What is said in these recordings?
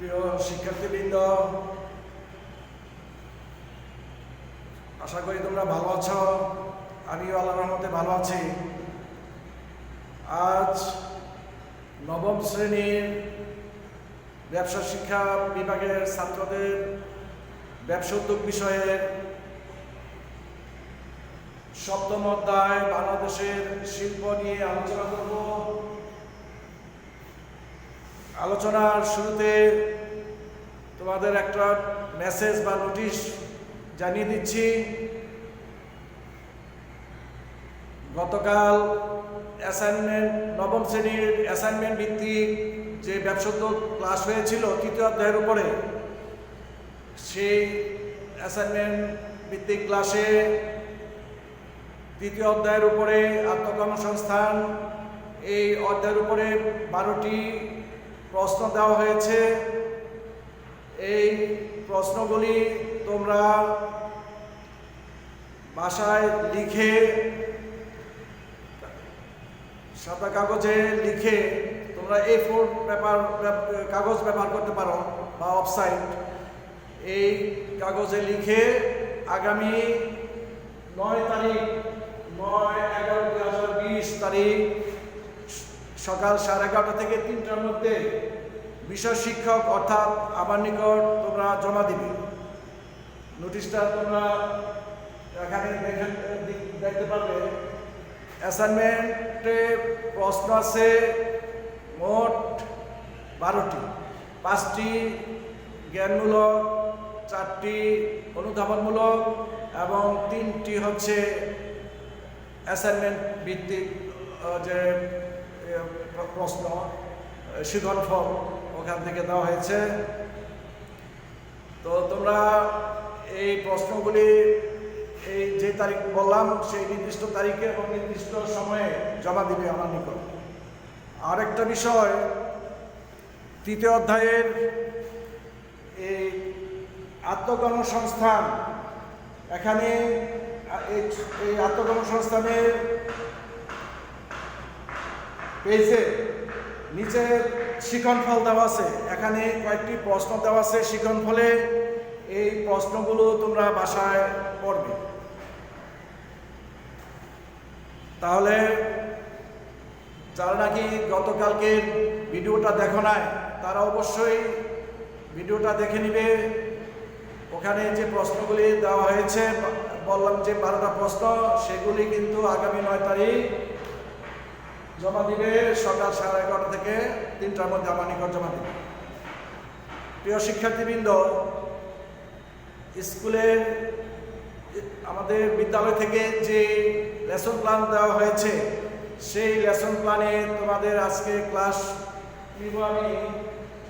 প্রিয় শিক্ষার্থীবৃন্দ, আশা করি তোমরা ভালো আছো। আমিও আল্লাহর রহমতে ভালো আছি। আজ নবম শ্রেণীর ব্যবসা শিক্ষা বিভাগের ছাত্রদের ব্যবসা উদ্যোগ বিষয়ের সপ্তম অধ্যায় বাংলাদেশের শিল্প নিয়ে আলোচনা করব। আলোচনার শুরুতে তোমাদের একটা মেসেজ বা নোটিশ জানিয়ে দিচ্ছি। গতকাল নবম শ্রেণীর অ্যাসাইনমেন্ট ভিত্তিক যে ব্যবসা উদ্যোগ ক্লাস হয়েছিল তৃতীয় অধ্যায়ের উপরে, সেই অ্যাসাইনমেন্ট ভিত্তিক ক্লাসে তৃতীয় অধ্যায়ের উপরে আত্মকর্মসংস্থান এই অধ্যায়ের উপরে 12টি প্রশ্ন দেওয়া হয়েছে। এই প্রশ্নগুলি তোমরা বাসায় লিখে সাদা কাগজে লিখে তোমরা A4 কাগজ ব্যবহার করতে পারো বা অফসাইড। এই কাগজে লিখে আগামী 9/11/2020 তারিখ সকাল 11:30 থেকে 3টার মধ্যে বিষয় শিক্ষক অর্থাৎ আমার নিকট তোমরা জমা দিবে। নোটিশটা তোমরা এখানে দেখতে পাবে। অ্যাসাইনমেন্টে প্রশ্ন আছে মোট 12টি, 5টি জ্ঞানমূলক, 4টি অনুধাবনমূলক এবং 3টি হচ্ছে অ্যাসাইনমেন্ট ভিত্তিক যে প্রশ্ন শিক্ষণফল ওখান থেকে দেওয়া হয়েছে। তো তোমরা এই প্রশ্নগুলি এই যে তারিখ বললাম সেই নির্দিষ্ট তারিখে এবং নির্দিষ্ট সময়ে জমা দিবে আমার নিকট। আর একটা বিষয়, তৃতীয় অধ্যায়ের এই আত্মকর্মসংস্থান, এখানে এই আত্মকর্মসংস্থানের পেজে নিচে শিক্ষণফল দেওয়া আছে। এখানে কয়েকটি প্রশ্ন দেওয়া আছে শিক্ষণফলে। এই প্রশ্নগুলো তোমরা বাসায় পড়বে। তাহলে যারা নাকি গতকালকের ভিডিওটা দেখো নাই তারা অবশ্যই ভিডিওটা দেখে নিবে। ওখানে যে প্রশ্নগুলি দেওয়া হয়েছে, বললাম যে 12টা প্রশ্ন, সেগুলি কিন্তু আগামী 9 তারিখ জমা দিবে সকাল 11:30 থেকে 3টার মধ্যে আমার নিকট জমা দিবে। প্রিয় শিক্ষার্থীবৃন্দ, স্কুলের আমাদের বিদ্যালয় থেকে যে লেসন প্ল্যান দেওয়া হয়েছে সেই লেসন প্ল্যানে তোমাদের আজকে ক্লাস নিব আমি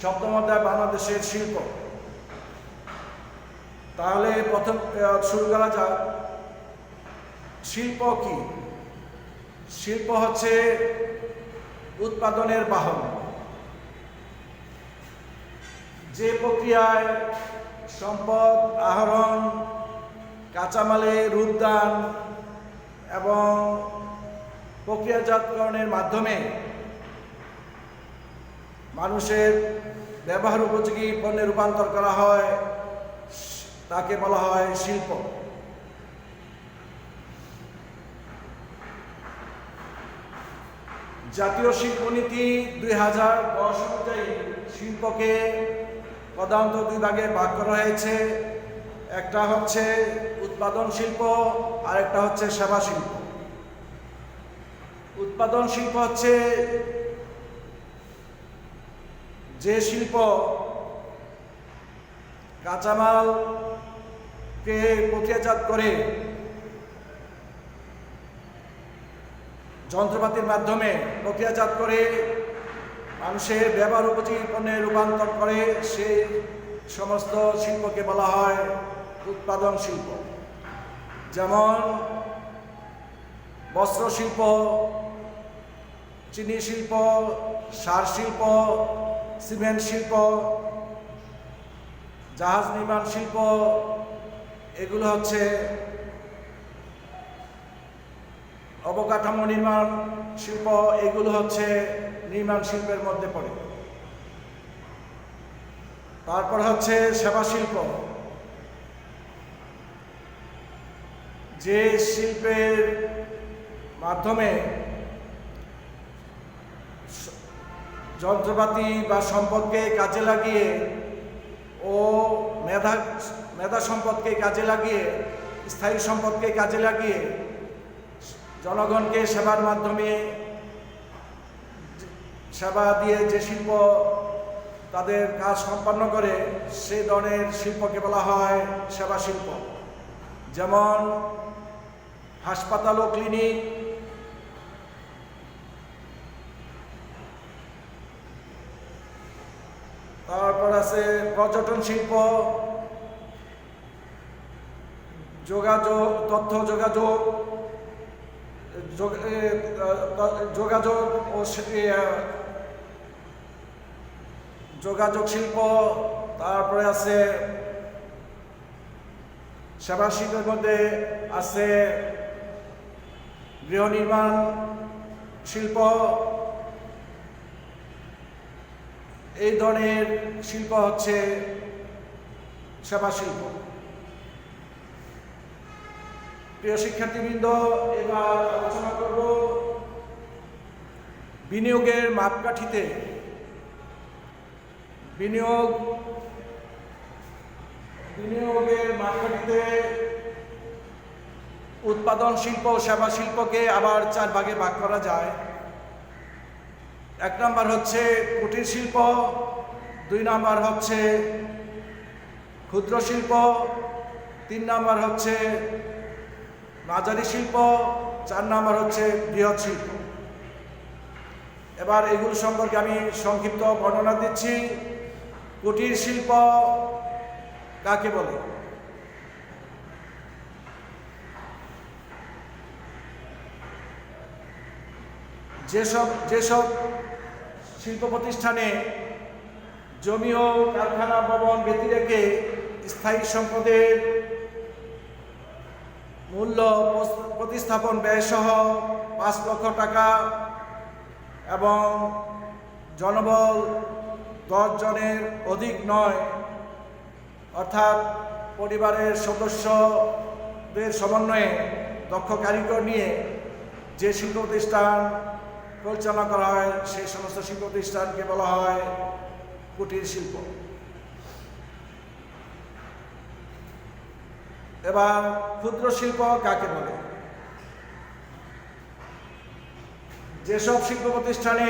সপ্তম অধ্যায় বাংলাদেশের শিল্প। তাহলে প্রথম শুরু করা যাক। শিল্প কি? শিল্প হচ্ছে উৎপাদনের বাহন, যে প্রক্রিয়ায় সম্পদ আহরণ, কাঁচামালের রূপদান এবং প্রক্রিয়াজাতকরণের মাধ্যমে মানুষের ব্যবহার উপযোগী পণ্যে রূপান্তর করা হয়, তাকে বলা হয় শিল্প। জাতীয় শিল্পনীতি 2010 অনুযায়ী শিল্পকে প্রধানত 2 ভাগে ভাগ করা হয়েছে। একটা হচ্ছে উৎপাদন শিল্প আর একটা হচ্ছে সেবা শিল্প। উৎপাদন শিল্প হচ্ছে যে শিল্প কাঁচামালকে প্রক্রিয়াজাত করে যন্ত্রপাতির মাধ্যমে প্রক্রিয়াজাত করে মানুষের ব্যবহার উপযোগী পণ্যে রূপান্তর করে, সেই সমস্ত শিল্পকে বলা হয় উৎপাদন শিল্প। যেমন বস্ত্র শিল্প, চিনি শিল্প, সার শিল্প, সিমেন্ট শিল্প, জাহাজ নির্মাণ শিল্প, এগুলো হচ্ছে অবকাঠামো নির্মাণ শিল্প, এগুলো হচ্ছে নির্মাণ শিল্পের মধ্যে পড়ে। তারপর হচ্ছে সেবা শিল্প, যে শিল্পের মাধ্যমে যন্ত্রপাতি বা সম্পদকে কাজে লাগিয়ে ও মেধা সম্পদকে কাজে লাগিয়ে, স্থায়ী সম্পদকে কাজে লাগিয়ে জনগণকে সেবার মাধ্যমে সেবা দিয়ে যে শিল্প তাদের কাজ সম্পন্ন করে, সেই ধরনের শিল্পকে বলা হয় সেবা শিল্প। যেমন হাসপাতাল ও ক্লিনিক, তারপর আছে পর্যটন শিল্প, যোগাযোগ, তথ্য যোগাযোগ, যোগাযোগ ও যোগাযোগ শিল্প, তারপরে আছে সেবা শিল্পের মধ্যে আছে গৃহ নির্মাণ শিল্প। এই ধরনের শিল্প হচ্ছে সেবা শিল্প। প্রিয় শিক্ষার্থীবৃন্দ, এবার আলোচনা করব বিনিয়োগের মাপকাঠিতে। বিনিয়োগের মাপকাঠিতে উৎপাদন শিল্প ও সেবা শিল্পকে আবার 4 ভাগে ভাগ করা যায়। 1 নম্বর হচ্ছে কুটির শিল্প, 2 নম্বর হচ্ছে ক্ষুদ্র শিল্প, 3 নম্বর হচ্ছে মাঝারি শিল্প, 4 নম্বর হচ্ছে বৃহৎ শিল্প। এবার এগুলো সম্পর্কে আমি সংক্ষিপ্ত বর্ণনা দিচ্ছি। কুটির শিল্প কাকে বলে? যেসব শিল্প প্রতিষ্ঠানে জমি ও কারখানা ভবন ব্যতি রেখে স্থায়ী সম্পদের মূল্য প্রতিস্থাপন ব্যয় সহ 5 লক্ষ টাকা এবং জনবল 10 জনের অধিক নয়, অর্থাৎ পরিবারের সদস্যদের সমন্বয়ে দক্ষ কারিগর নিয়ে যে শিল্প প্রতিষ্ঠান পরিচালনা করা হয়, সেই সমস্ত শিল্প প্রতিষ্ঠানকে বলা হয় কুটির শিল্প। এবার ক্ষুদ্র শিল্প কাকে বলে? যেসব শিল্প প্রতিষ্ঠানে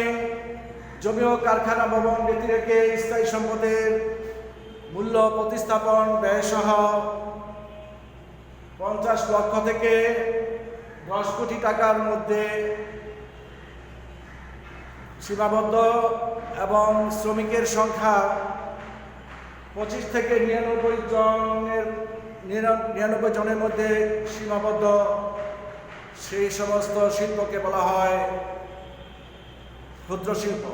জমি ও কারখানা ভবন ব্যতি রেখে স্থায়ী সম্পদের মূল্য প্রতিস্থাপন ব্যয় সহ 50 লক্ষ থেকে 10 কোটি টাকার মধ্যে সীমাবদ্ধ এবং শ্রমিকের সংখ্যা 25 থেকে 99 জনের মধ্যে সীমাবদ্ধ, সেই সমস্ত শিল্পকে বলা হয় ক্ষুদ্র শিল্প।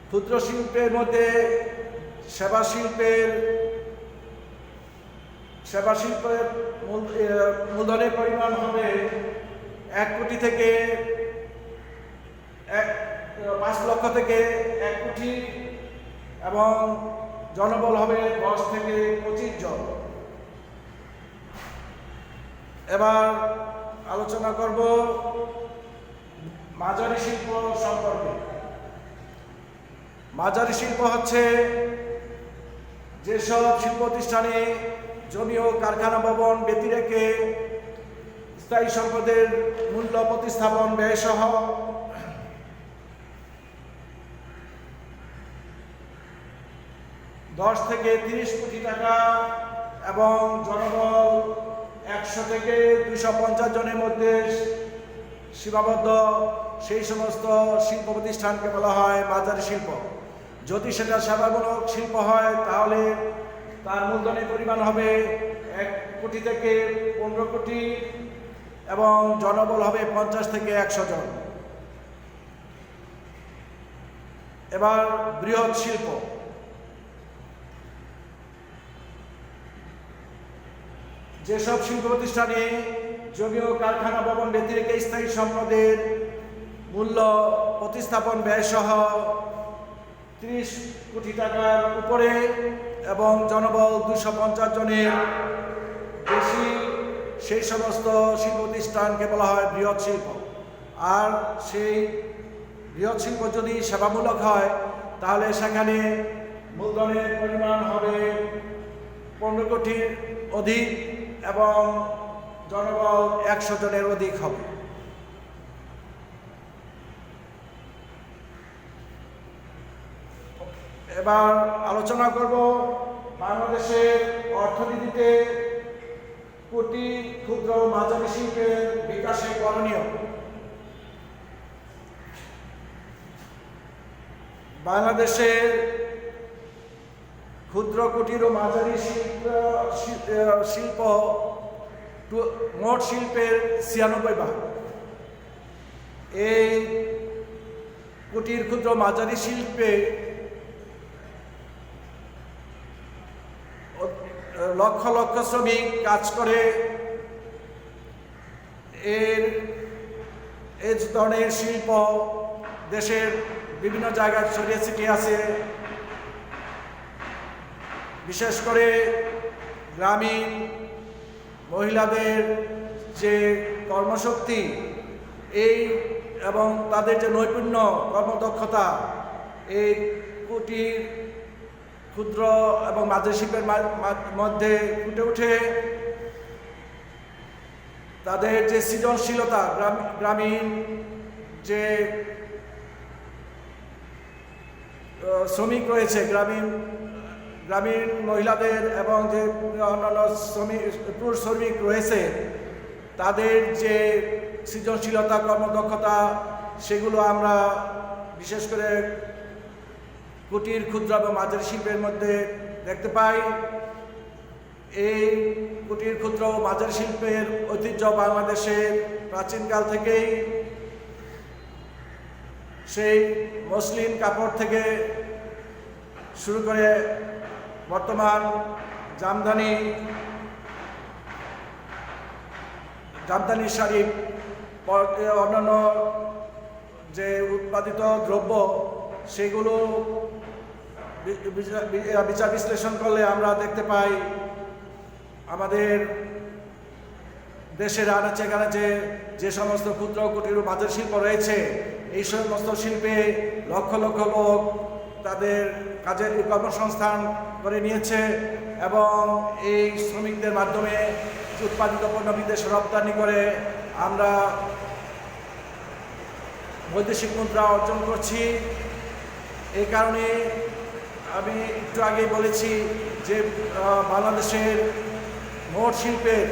ক্ষুদ্র শিল্পের মধ্যে সেবা শিল্পের মূলধনের পরিমাণ হবে 1 কোটি থেকে 5 লক্ষ থেকে 1 কোটি এবং জনবল হবে 10 থেকে 25 জন। এবার আলোচনা করব মাঝারি শিল্প সম্পর্কে। মাঝারি শিল্প হচ্ছে যেসব শিল্প প্রতিষ্ঠানে জমি ও কারখানা ভবন ব্যতি রেখে স্থায়ী সম্পদের মূল্য প্রতিস্থাপন ব্যয় সহ 10 থেকে 30 কোটি টাকা এবং জনবল 100 থেকে 250 জনের মধ্যে সীমাবদ্ধ, সেই সমস্ত শিল্প প্রতিষ্ঠানকে বলা হয় মাঝারি শিল্প। যদি সেটা সেবামূলক শিল্প হয় তাহলে তার মূলধনের পরিমাণ হবে 1 কোটি থেকে 15 কোটি এবং জনবল হবে 50 থেকে 100 জন। এবার বৃহৎ শিল্প। যেসব শিল্প প্রতিষ্ঠানে জমি ও কারখানা ভবন ব্যতি রেখে স্থায়ী সম্পদের মূল্য প্রতিস্থাপন ব্যয় সহ 30 কোটি টাকার উপরে এবং জনবল 250 জনের বেশি, সেই সমস্ত শিল্প প্রতিষ্ঠানকে বলা হয় বৃহৎ শিল্প। আর সেই বৃহৎ শিল্প যদি সেবামূলক হয় তাহলে সেখানে মূলধনের পরিমাণ হবে 15 কোটির অধিক এবং জনবল 100 জনের অধিক হবে। এবার আলোচনা করব বাংলাদেশের অর্থনীতিতে কুটির, ক্ষুদ্র ও মাঝারি শিল্পের বিকাশে করণীয়। বাংলাদেশের ক্ষুদ্র, কুটির ও মাঝারি শিল্প মোট শিল্পের 96%। এই কুটির, ক্ষুদ্র, মাঝারি শিল্পে লক্ষ লক্ষ শ্রমিক কাজ করে। এই ধরনের শিল্প দেশের বিভিন্ন জায়গায় ছড়িয়ে ছিটিয়ে আছে। বিশেষ করে গ্রামীণ মহিলাদের যে কর্মশক্তি এবং তাদের যে নৈপুণ্য, কর্মদক্ষতা এই কুটির, ক্ষুদ্র এবং মাঝারি শিল্পের মধ্যে ফুটে ওঠে। তাদের যে সৃজনশীলতা, গ্রামীণ যে শ্রমিক রয়েছে, গ্রামীণ মহিলাদের এবং যে অন্যান্য পুরুষ শ্রমিক রয়েছে, তাদের যে সৃজনশীলতা, কর্মদক্ষতা, সেগুলো আমরা বিশেষ করে কুটির, ক্ষুদ্র এবং মাঝারি শিল্পের মধ্যে দেখতে পাই। এই কুটির, ক্ষুদ্র ও মাঝারি শিল্পের ঐতিহ্য বাংলাদেশের প্রাচীনকাল থেকেই। সেই মসলিন কাপড় থেকে শুরু করে বর্তমান জামদানি শাড়ি, অন্যান্য যে উৎপাদিত দ্রব্য, সেগুলো বিচার বিশ্লেষণ করলে আমরা দেখতে পাই আমাদের দেশের আনাচে কানাচে যে সমস্ত ক্ষুদ্র, কুটির ও মাঝারি শিল্প রয়েছে, এই সমস্ত শিল্পে লক্ষ লক্ষ লোক তাদের কাজের কর্মসংস্থান করে নিয়েছে এবং এই শ্রমিকদের মাধ্যমে উৎপাদিত পণ্য বিদেশে রপ্তানি করে আমরা বৈদেশিক মুদ্রা অর্জন করছি। এই কারণে আমি একটু আগেই বলেছি যে বাংলাদেশের মোট শিল্পের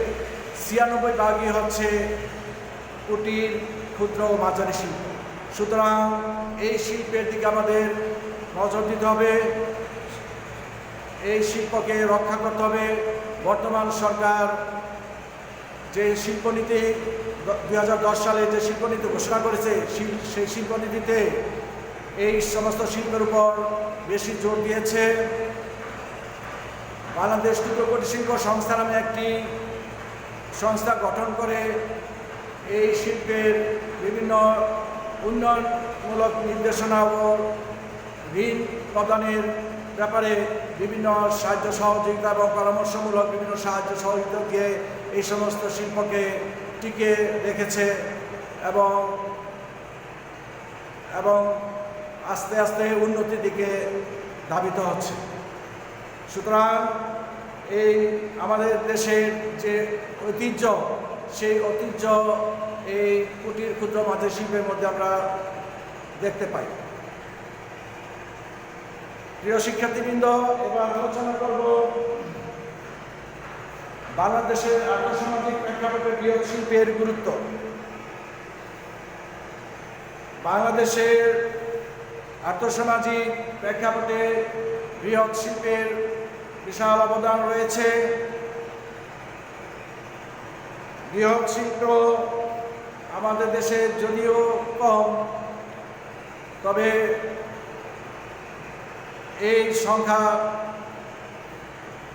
96% হচ্ছে কুটির, ক্ষুদ্র ও মাঝারি শিল্প। সুতরাং এই শিল্পের দিকে আমাদের নজর দিতে হবে, এই শিল্পকে রক্ষা করতে হবে। বর্তমান সরকার যে শিল্পনীতি 2010 সালে যে শিল্পনীতি ঘোষণা করেছে, সেই শিল্পনীতিতে এই সমস্ত শিল্পের উপর বেশি জোর দিয়েছে। বাংলাদেশ ক্ষুদ্র কুটির শিল্প সংস্থা নামে একটি সংস্থা গঠন করে এই শিল্পের বিভিন্ন উন্নয়নমূলক নির্দেশনা ও ঋণ প্রদানের ব্যাপারে বিভিন্ন সাহায্য সহযোগিতা এবং পরামর্শমূলক বিভিন্ন সাহায্য সহযোগিতা দিয়ে এই সমস্ত শিল্পকে টিকে রেখেছে এবং আস্তে আস্তে উন্নতির দিকে ধাবিত হচ্ছে। সুতরাং এই আমাদের দেশের যে ঐতিহ্য, সেই ঐতিহ্য এই কুটির, ক্ষুদ্র, মাঝারি শিল্পের মধ্যে আমরা দেখতে পাই। প্রিয় শিক্ষার্থীবৃন্দ, এবার আলোচনা করব বাংলাদেশের আর্থসামাজিক প্রেক্ষাপটে বৃহৎ শিল্পের গুরুত্ব। বাংলাদেশের আর্থসামাজিক প্রেক্ষাপটে বৃহৎ শিল্পের বিশাল অবদান রয়েছে। বৃহৎ শিল্প আমাদের দেশে যদিও কম, তবে এই সংখ্যা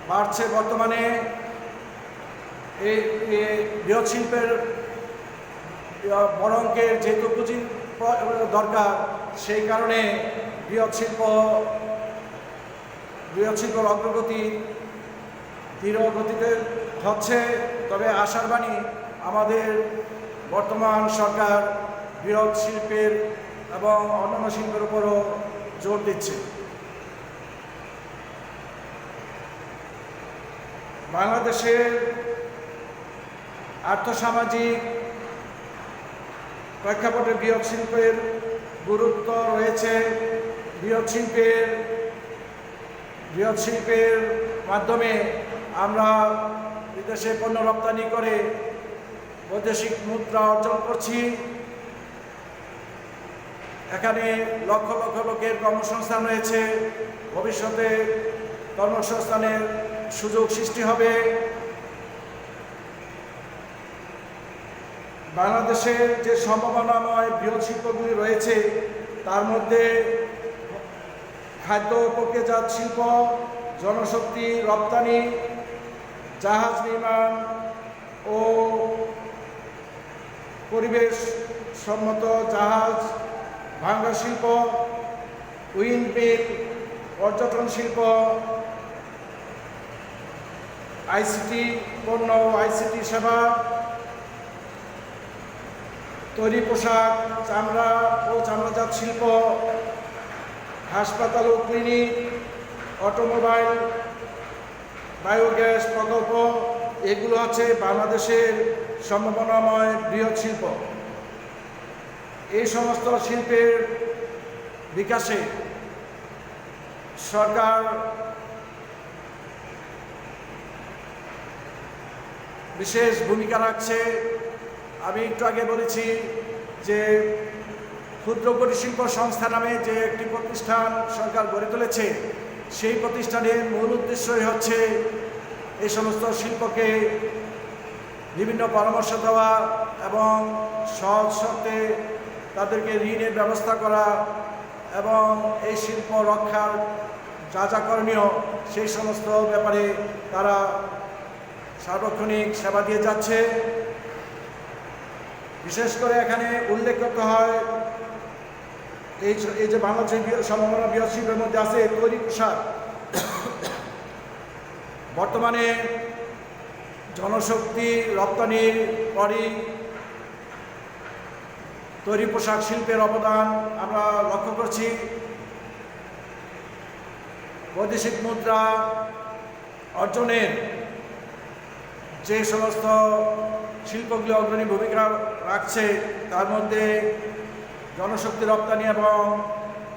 বাড়ছে। বর্তমানে এই বৃহৎ শিল্পের বড় অঙ্কের যেহেতু পুঁজির দরকার। সেই কারণে বৃহৎ শিল্পর অগ্রগতি ধীর গতিতে হচ্ছে। তবে আশার বাণী, আমাদের বর্তমান সরকার বৃহৎ শিল্পের এবং অন্যান্য শিল্পের উপরও জোর দিচ্ছে। বাংলাদেশের আর্থসামাজিক প্রেক্ষাপটে বৃহৎ শিল্পের গুরুত্ব রয়েছে। বৃহৎ শিল্পের মাধ্যমে আমরা বিদেশে পণ্য রপ্তানি করে বৈদেশিক মুদ্রা অর্জন করছি। এখানে লক্ষ লক্ষ লোকের কর্মসংস্থান রয়েছে। ভবিষ্যতে কর্মসংস্থানের সুযোগ সৃষ্টি হবে। বাংলাদেশের যে সম্ভাবনাময় বৃহৎ শিল্পগুলি রয়েছে তার মধ্যে খাদ্য প্রক্রিয়াজাত শিল্প, জনশক্তি রপ্তানি, জাহাজ নির্মাণ ও পরিবেশ সম্মত জাহাজ ভাঙা শিল্প, উইন্ডমিল, পর্যটন শিল্প, আইসিটি পণ্য, আইসিটি সেবা, তৈরি পোশাক, চামড়া ও চামড়াজাত শিল্প, হাসপাতাল ও ক্লিনিক, অটোমোবাইল, বায়োগ্যাস প্রকল্প, এগুলো হচ্ছে বাংলাদেশের সম্ভাবনাময় বৃহৎ শিল্প। এই সমস্ত শিল্পের বিকাশে সরকার বিশেষ ভূমিকা রাখছে। আমি একটু আগে বলেছি যে ক্ষুদ্র কুটির শিল্প সংস্থা নামে যে একটি প্রতিষ্ঠান সরকার গড়ে তুলেছে, সেই প্রতিষ্ঠানের মূল উদ্দেশ্যই হচ্ছে এই সমস্ত শিল্পকে বিভিন্ন পরামর্শ দেওয়া এবং সহজ শর্তে তাদেরকে ঋণের ব্যবস্থা করা এবং এই শিল্প রক্ষার যা যা করণীয় সেই সমস্ত ব্যাপারে তারা সার্বক্ষণিক সেবা দিয়ে যাচ্ছে। বিশেষ করে এখানে উল্লেখ করতে হয় এই যে বাংলাদেশের সম্ভাবনা বৃহৎ শিল্পের মধ্যে আছে তৈরি পোশাক। বর্তমানে জনশক্তি রপ্তানির পরই তৈরি পোশাক শিল্পের অবদান আমরা লক্ষ্য করছি। বৈদেশিক মুদ্রা অর্জনের যে সমস্ত শিল্পগুলি অগ্রণী ভূমিকা রাখছে তার মধ্যে জনশক্তি রপ্তানি এবং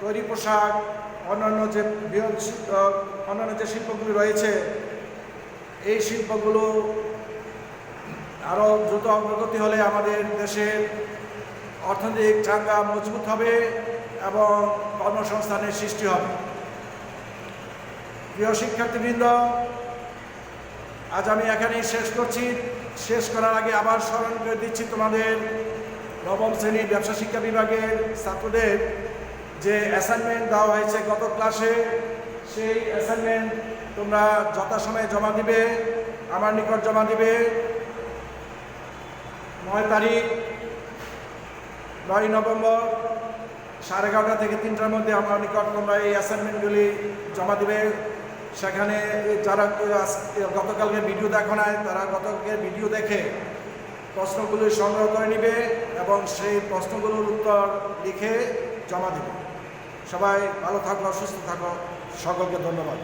তৈরি পোশাক, অন্যান্য যে শিল্পগুলি রয়েছে এই শিল্পগুলো আরও দ্রুত অগ্রগতি হলে আমাদের দেশের অর্থনৈতিক চাঙ্গা মজবুত হবে এবং কর্মসংস্থানের সৃষ্টি হবে। প্রিয় শিক্ষার্থীবৃন্দ, আজ আমি এখানেই শেষ করছি। শেষ করার আগে আবার স্মরণ করে দিচ্ছি তোমাদের নবম শ্রেণীর ব্যবসা শিক্ষা বিভাগের ছাত্রদের যে অ্যাসাইনমেন্ট দেওয়া হয়েছে গত ক্লাসে, সেই অ্যাসাইনমেন্ট তোমরা যথাসময়ে জমা দিবে, আমার নিকট জমা দিবে। 9 তারিখ 9 নভেম্বর 11:30 থেকে 3টার মধ্যে আমার নিকট তোমরা এই অ্যাসাইনমেন্টগুলি জমা দিবে। সেখানে যারা গতকালকে ভিডিও দেখো নাই তারা গতকালকে ভিডিও দেখে প্রশ্নগুলি সংগ্রহ করে নেবে এবং সেই প্রশ্নগুলোর উত্তর লিখে জমা দেবে। সবাই ভালো থাকো, সুস্থ থাকো, সকলকে ধন্যবাদ।